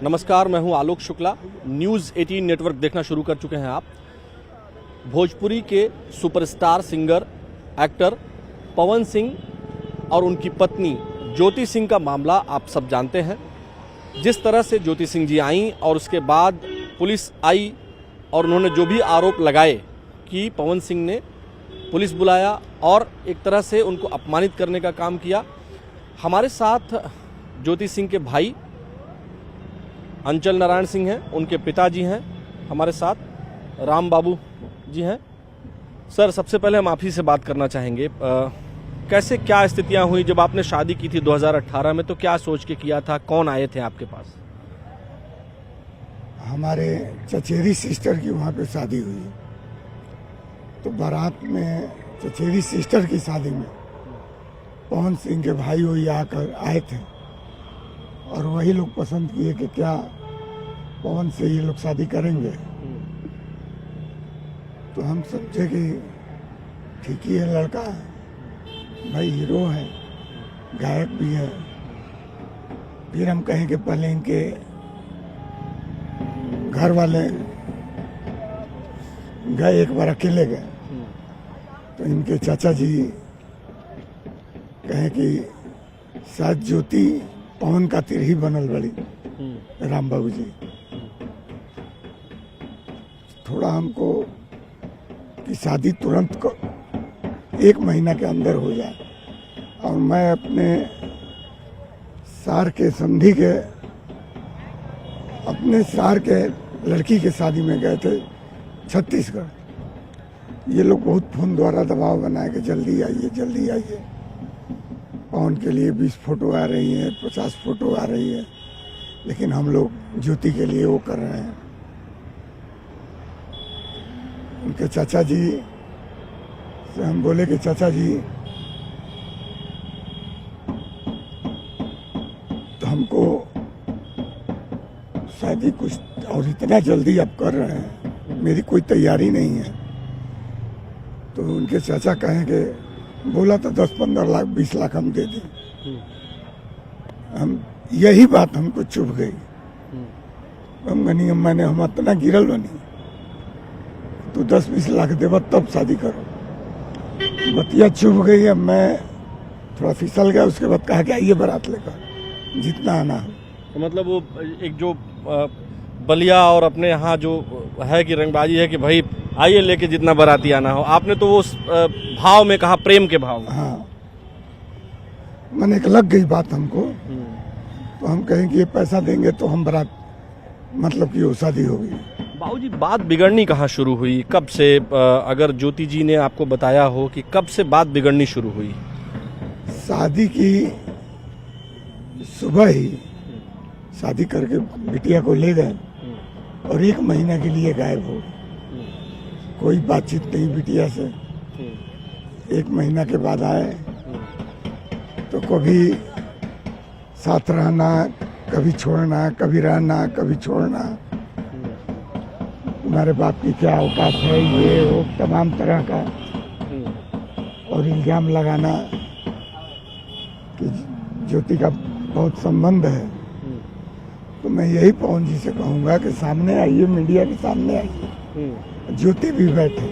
नमस्कार, मैं हूं आलोक शुक्ला। न्यूज़ 18 नेटवर्क देखना शुरू कर चुके हैं आप। भोजपुरी के superstar singer actor Pawan Singh और उनकी पत्नी ज्योति सिंह का मामला आप सब जानते हैं। जिस तरह से ज्योति सिंह जी आईं और उसके बाद पुलिस आई और उन्होंने जो भी आरोप लगाए कि पवन सिंह ने पुलिस बुलाया और एक तरह से उनको अपमानित करने का काम किया। हमारे साथ ज्योति सिंह के भाई अंचल नारायण सिंह हैं, उनके पिताजी हैं, हमारे साथ राम बाबू जी हैं। सर, सबसे पहले हम आप ही से बात करना चाहेंगे, कैसे क्या स्थितियां हुई जब आपने शादी की थी 2018 में? तो क्या सोच के किया था? कौन आए थे आपके पास? हमारे चचेरी सिस्टर की वहाँ पे शादी हुई, तो बारात में चचेरी सिस्टर की शादी में पवन सिंह के भाई वही आकर आए थे और वही लोग पसंद किए कि क्या पवन से ये लोग शादी करेंगे। तो हम समझे कि ठीक ही है, लड़का है भाई, हीरो है, गायक भी है। फिर हम कहें कि पहले इनके घर वाले गए, एक बार अकेले गए, तो इनके चाचा जी कहें कि शायद ज्योति पवन का तिरही बनल बड़ी राम बाबू जी। थोड़ा हमको कि शादी तुरंत 1 महीना के अंदर हो जाए, और मैं अपने सार के समधी के, अपने सार के लड़की के शादी में गए थे छत्तीसगढ़। ये लोग बहुत फोन द्वारा दबाव बनाए कि जल्दी आइए, जल्दी आइए। पवन के लिए 20 फोटो आ रही है, 50 फोटो आ रही है, लेकिन हम लोग ज्योति के लिए वो कर रहे हैं। उनके चाचा जी से हम बोले कि चाचा जी, तो हमको शादी कुछ और इतना जल्दी आप कर रहे हैं, मेरी कोई तैयारी नहीं है। तो उनके चाचा कहें कि बोला तो 10-15 लाख 20 लाख हम दे दें। हम यही बात हमको चुभ गई। हम गनी मैंने हम इतना गिरल बनी, तो 10-20 लाख देवा तब शादी करो। बतिया चुभ गई। अब मैं थोड़ा फिसल गया। उसके बाद कहा कि आइए बारात लेकर, जितना आना हो। तो मतलब वो एक जो बलिया और अपने यहाँ जो है कि रंगबाजी है कि भाई आइए लेके जितना बाराती आना हो, आपने तो वो भाव में कहा, प्रेम के भाव में। हाँ, मैंने एक लग गई बात हमको। तो हम कहें कि ये पैसा देंगे तो हम बारात, मतलब कि वो शादी होगी। बाबूजी, बात बिगड़नी कहाँ शुरू हुई? कब से? अगर ज्योति जी ने आपको बताया हो कि कब से बात बिगड़नी शुरू हुई? शादी की सुबह ही शादी करके बिटिया को ले गए और 1 महीना के लिए गायब हो। कोई बातचीत नहीं बिटिया से। 1 महीना के बाद आए तो कभी साथ रहना, कभी छोड़ना, कभी रहना, कभी छोड़ना। तुम्हारे बाप की क्या औकात है, ये वो तमाम तरह का, और इल्जाम लगाना कि ज्योति का बहुत संबंध है। तो मैं यही पवन जी से कहूँगा कि सामने आइए, मीडिया के सामने आइए, ज्योति भी बैठे,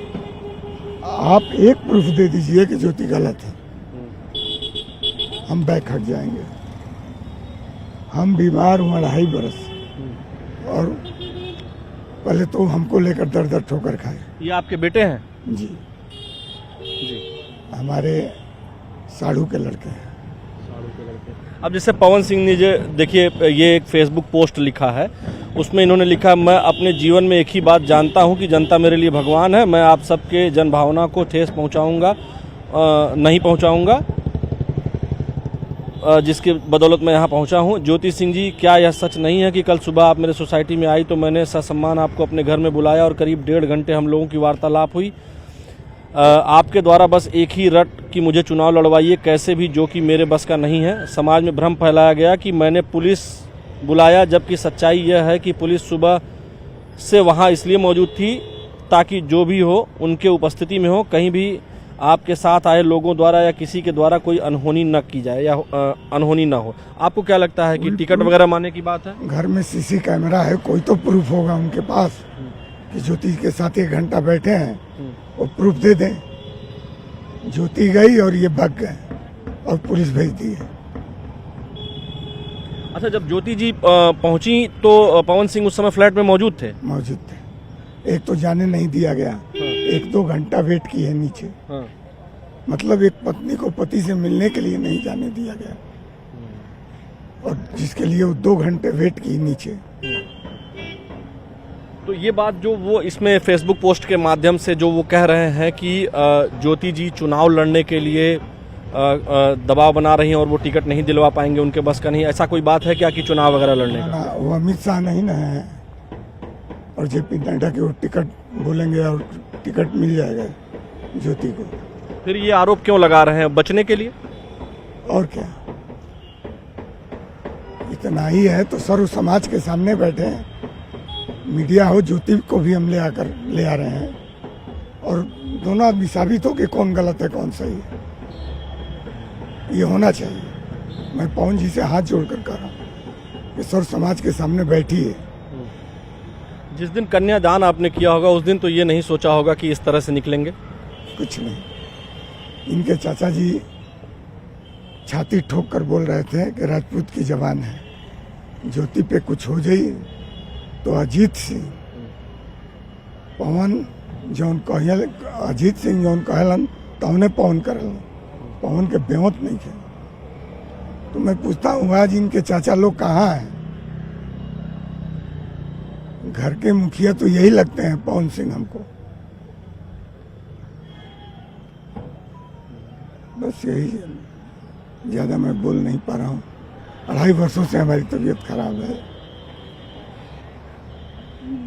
आप एक प्रूफ दे दीजिए कि ज्योति गलत है, हम बैक हट जाएंगे। हम बीमार हुए 2.5 बरस, और पहले तो हमको लेकर दर ठोकर खाए। ये आपके बेटे हैं? जी जी, हमारे साढ़ू के लड़के हैं। अब जैसे पवन सिंह ने जो, देखिए, ये एक फेसबुक पोस्ट लिखा है, उसमें इन्होंने लिखा, मैं अपने जीवन में एक ही बात जानता हूं कि जनता मेरे लिए भगवान है। मैं आप सबके जनभावना को ठेस पहुंचाऊंगा नहीं पहुंचाऊंगा, जिसकी बदौलत मैं यहां पहुंचा हूं। ज्योति सिंह जी, क्या यह सच नहीं है कि कल सुबह आप मेरे सोसाइटी में आई तो मैंने ससम्मान आपको अपने घर में बुलाया और करीब 1.5 घंटे हम लोगों की वार्तालाप हुई। आपके द्वारा बस एक ही रट कि मुझे चुनाव लड़वाइए कैसे भी, जो कि मेरे बस का नहीं है। समाज में भ्रम फैलाया गया कि मैंने पुलिस बुलाया, जबकि सच्चाई यह है कि पुलिस सुबह से वहां इसलिए मौजूद थी ताकि जो भी हो उनके उपस्थिति में हो, कहीं भी आपके साथ आए लोगों द्वारा या किसी के द्वारा कोई अनहोनी न की जाए या अनहोनी ना हो। आपको क्या लगता है कि टिकट वगैरह माने की बात है? घर में सीसी कैमरा है, कोई तो प्रूफ होगा उनके पास कि ज्योति के साथ 1 घंटा बैठे हैं, वो प्रूफ दे दें। ज्योति गई और ये भाग गए और पुलिस भेज दी है। अच्छा, जब ज्योति जी पहुंची तो पवन सिंह उस समय फ्लैट में मौजूद थे? मौजूद थे। एक तो जाने नहीं दिया गया, 1-2 घंटा वेट किए नीचे। हाँ। मतलब एक पत्नी को पति से मिलने के लिए नहीं जाने दिया गया, और जिसके लिए वो 2 घंटे वेट की नीचे। तो ये बात जो वो इसमें फेसबुक पोस्ट के माध्यम से जो वो कह रहे हैं कि ज्योति जी चुनाव लड़ने के लिए दबाव बना रही हैं और वो टिकट नहीं दिलवा पाएंगे, उनके बस का नहीं, ऐसा कोई बात है क्या कि चुनाव वगैरह लड़ने का? वो अमित शाह नहीं ना है, और जेपी नड्डा के वो टिकट बोलेंगे और टिकट मिल जाएगा ज्योति को। फिर ये आरोप क्यों लगा रहे हैं? बचने के लिए? और क्या, इतना ही है तो सर्व समाज के सामने बैठे हैं, मीडिया हो, ज्योति को भी हम ले आ रहे हैं, और दोनों आदमी साबित हो कि कौन गलत है कौन सही है। ये होना चाहिए। मैं पवन जी से हाथ जोड़कर कह रहा हूँ कि सर्व समाज के सामने बैठी है। जिस दिन कन्यादान आपने किया होगा उस दिन तो ये नहीं सोचा होगा कि इस तरह से निकलेंगे? कुछ नहीं। इनके चाचा जी छाती ठोक कर बोल रहे थे कि राजपूत की जबान है, ज्योति पे कुछ हो जाई तो अजीत सिंह पवन जौन कहल, अजीत सिंह जौन कहलन तौने पवन करल, पवन के बेहोत नहीं थे। तो मैं पूछता हूँ आज इनके चाचा लोग कहाँ हैं? घर के मुखिया तो यही लगते हैं पवन सिंह हमको। बस यही, ज्यादा मैं बोल नहीं पा रहा हूँ। 2.5 वर्षों से हमारी तबीयत खराब है,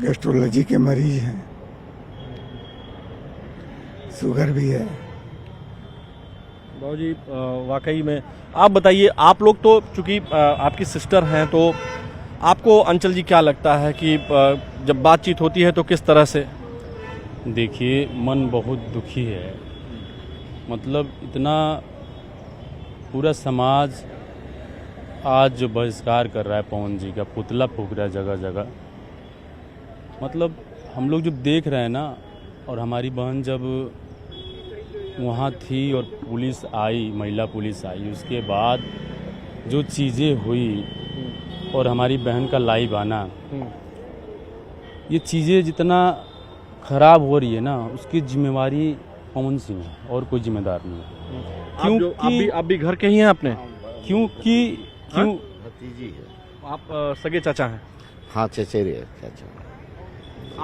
गैस्ट्रोलॉजी के मरीज हैं, शुगर भी है। बाबू जी वाकई में आप बताइए, आप लोग तो चूंकि आपकी सिस्टर हैं, तो आपको अंचल जी क्या लगता है कि जब बातचीत होती है तो किस तरह से? देखिए, मन बहुत दुखी है। मतलब इतना पूरा समाज आज जो बहिष्कार कर रहा है पवन जी का, पुतला फूंक रहा है जगह जगह। मतलब हम लोग जब देख रहे हैं ना, और हमारी बहन जब वहाँ थी और पुलिस आई, महिला पुलिस आई, उसके बाद जो चीज़ें हुई और हमारी बहन का लाइव आना, ये चीज़ें जितना खराब हो रही है ना, उसकी जिम्मेवारी पवन सिंह है और कोई जिम्मेदार नहीं है। क्योंकि आप भी घर के ही हैं अपने? क्यों भतीजी है। आप सगे चाचा हैं? हाँ, चचेरे चाचा।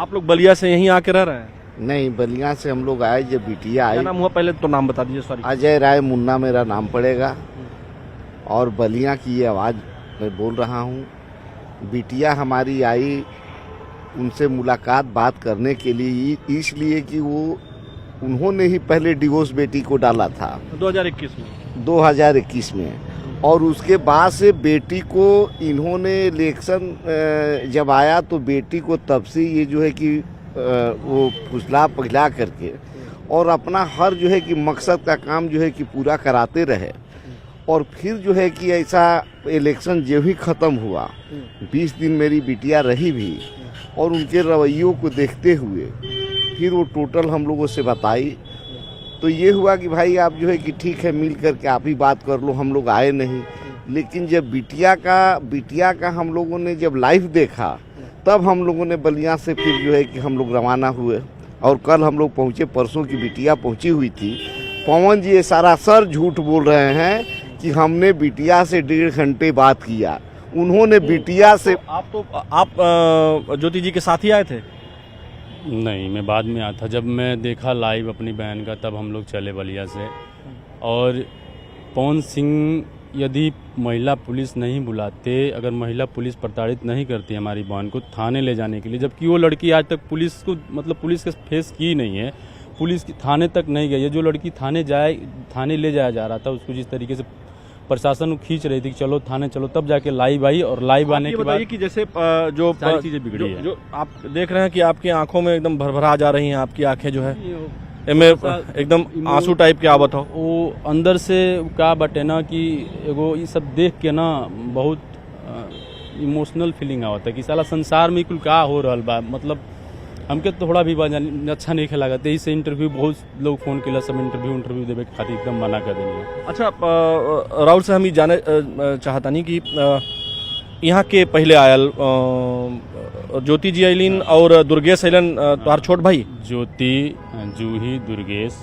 आप लोग बलिया से यहीं आके रह रहे हैं? नहीं, बलिया से हम लोग आए, जब बिटिया क्या आई। नाम हुआ पहले तो नाम बता दीजिए। सॉरी। अजय राय मुन्ना मेरा नाम पड़ेगा, और बलिया की ये आवाज़ मैं बोल रहा हूँ। बिटिया हमारी आई उनसे मुलाकात बात करने के लिए, इसलिए कि वो उन्होंने ही पहले डिवोर्स बेटी को डाला था 2021 में, और उसके बाद से बेटी को इन्होंने इलेक्शन जब आया तो बेटी को तब से ये जो है कि वो फुसला पगला करके और अपना हर जो है कि मकसद का काम जो है कि पूरा कराते रहे। और फिर जो है कि ऐसा इलेक्शन जो ही ख़त्म हुआ, 20 दिन मेरी बिटिया रही भी, और उनके रवैयों को देखते हुए फिर वो टोटल हम लोगों से बताई, तो ये हुआ कि भाई आप जो है कि ठीक है, मिल करके आप ही बात कर लो, हम लोग आए नहीं। लेकिन जब बिटिया का हम लोगों ने जब लाइव देखा, तब हम लोगों ने बलिया से फिर जो है कि हम लोग रवाना हुए, और कल हम लोग पहुँचे, परसों की बिटिया पहुँची हुई थी। पवन जी ये सारा सर झूठ बोल रहे हैं कि हमने बिटिया से 1.5 घंटे बात किया। उन्होंने बिटिया से आप ज्योति जी के साथ ही आए थे? नहीं, मैं बाद में आया था। जब मैं देखा लाइव अपनी बहन का, तब हम लोग चले बलिया से। और पवन सिंह यदि महिला पुलिस नहीं बुलाते, अगर महिला पुलिस प्रताड़ित नहीं करती हमारी बहन को थाने ले जाने के लिए, जबकि वो लड़की आज तक पुलिस को, मतलब पुलिस के फेस की नहीं है, पुलिस की थाने तक नहीं गई है। जो लड़की थाने ले जाया जा रहा था, उसको जिस तरीके से प्रशासन खींच रही थी कि चलो थाने चलो, तब जाके लाइव आई, और लाइव आने के बाद कि जैसे जो सारी चीज़ें बिगड़ी है। जो आप देख रहे हैं कि आपकी आंखों में एकदम भरभरा जा रही हैं, आपकी आंखें जो है एमे एकदम आंसू टाइप के आवत हो। वो अंदर से का बटे ना कि एगो ये सब देख के ना बहुत इमोशनल फीलिंग आवता है कि साला संसार में कुल का हो रहल बा। मतलब हमके थोड़ा भी अच्छा नहीं खेला गया। से इंटरव्यू बहुत लोग फोन किला, सब इंटरव्यू देवे के खातिर एकदम मना कर देनी। अच्छा, राउत से हम जाने चाहता नहीं कि यहाँ के पहले आयल ज्योति जी अलिन और दुर्गेश अलन, तुम्हार छोट भाई ज्योति, जूही, दुर्गेश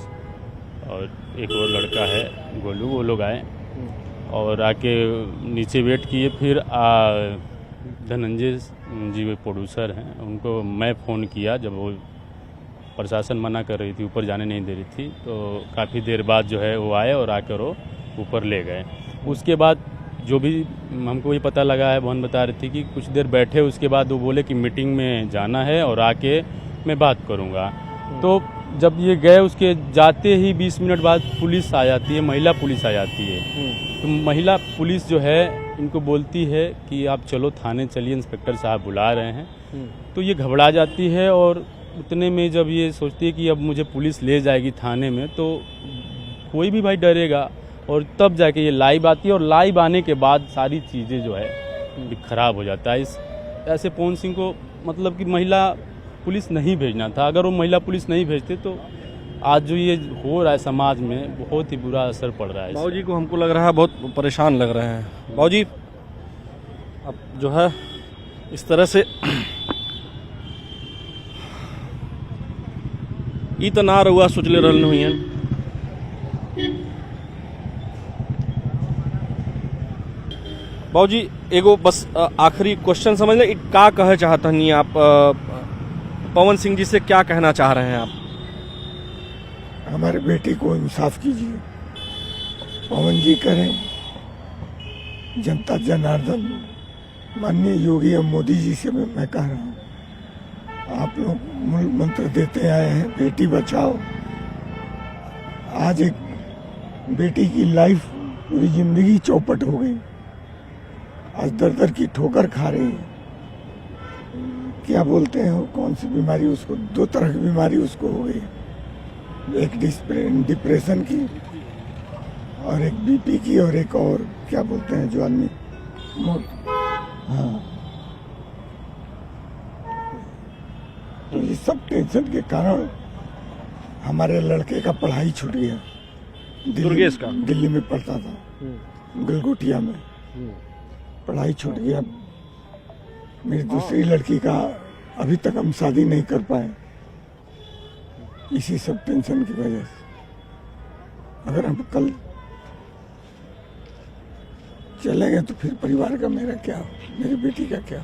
और एक और लड़का है गोलू, वो लोग आए और आके नीचे वेट किए। फिर धनंजय जी वे प्रोड्यूसर हैं, उनको मैं फ़ोन किया जब वो प्रशासन मना कर रही थी, ऊपर जाने नहीं दे रही थी, तो काफ़ी देर बाद जो है वो आए और आकर वो ऊपर ले गए। उसके बाद जो भी हमको ये पता लगा है, बहन बता रही थी कि कुछ देर बैठे, उसके बाद वो बोले कि मीटिंग में जाना है और आके मैं बात करूँगा। तो जब ये गए उसके जाते ही 20 मिनट बाद पुलिस आ जाती है, महिला पुलिस आ जाती है। तो महिला पुलिस जो है इनको बोलती है कि आप चलो थाने चलिए, इंस्पेक्टर साहब बुला रहे हैं। तो ये घबरा जाती है और उतने में जब ये सोचती है कि अब मुझे पुलिस ले जाएगी थाने में, तो कोई भी भाई डरेगा। और तब जाके ये लाइव आती है और लाइव आने के बाद सारी चीज़ें जो है ख़राब हो जाता है। इस ऐसे पवन सिंह को मतलब कि महिला पुलिस नहीं भेजना था। अगर वो महिला पुलिस नहीं भेजते तो आज जो ये हो रहा है समाज में बहुत ही बुरा असर पड़ रहा है। बाबूजी को हमको लग रहा है बहुत परेशान लग रहे हैं। बाबूजी अब जो है इस तरह से ई तो ना रहुआ सोचले रहल हुई हैं। बाबूजी एगो बस आखिरी क्वेश्चन समझ लें, क्या कहे चाहते हैं आप पवन सिंह जी से, क्या कहना चाह रहे हैं आप? हमारे बेटे को इंसाफ कीजिए, पवन जी करें, जनता जनार्दन माननीय योगी और मोदी जी से मैं कह रहा हूँ, आप लोग मूल मंत्र देते आए हैं बेटी बचाओ। आज एक बेटी की लाइफ, पूरी जिंदगी चौपट हो गई, आज दर दर की ठोकर खा रही है। क्या बोलते हैं वो, कौन सी बीमारी उसको, 2 तरह की बीमारी उसको हो गई, एक डिप्रेशन की और एक बीपी की और एक और क्या बोलते हैं जो आदमी हाँ। तो ये सब टेंशन के कारण हमारे लड़के का पढ़ाई छूट गया। दुर्गेश का दिल्ली में पढ़ता था, गलगोटिया में पढ़ाई छूट गया। मेरी दूसरी लड़की का अभी तक हम शादी नहीं कर पाए, इसी सब टेंशन की वजह से। अगर हम कल चले गए तो फिर परिवार का मेरा क्या, मेरी बेटी का क्या?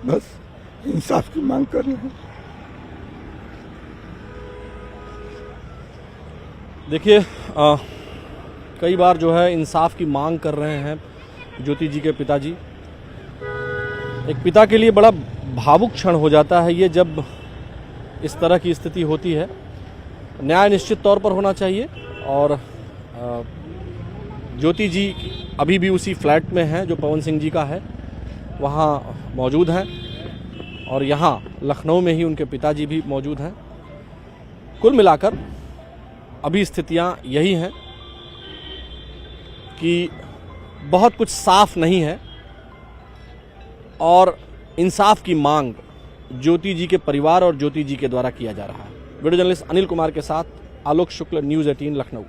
बस इंसाफ की मांग कर रहे हैं। देखिए कई बार जो है इंसाफ की मांग कर रहे हैं ज्योति जी के पिताजी। एक पिता के लिए बड़ा भावुक क्षण हो जाता है ये, जब इस तरह की स्थिति होती है। न्याय निश्चित तौर पर होना चाहिए और ज्योति जी अभी भी उसी फ्लैट में हैं जो पवन सिंह जी का है, वहाँ मौजूद हैं और यहाँ लखनऊ में ही उनके पिताजी भी मौजूद हैं। कुल मिलाकर अभी स्थितियाँ यही हैं कि बहुत कुछ साफ नहीं है और इंसाफ की मांग ज्योति जी के परिवार और ज्योति जी के द्वारा किया जा रहा है। वीडियो जर्नलिस्ट अनिल कुमार के साथ आलोक शुक्ल, न्यूज़ 18 लखनऊ।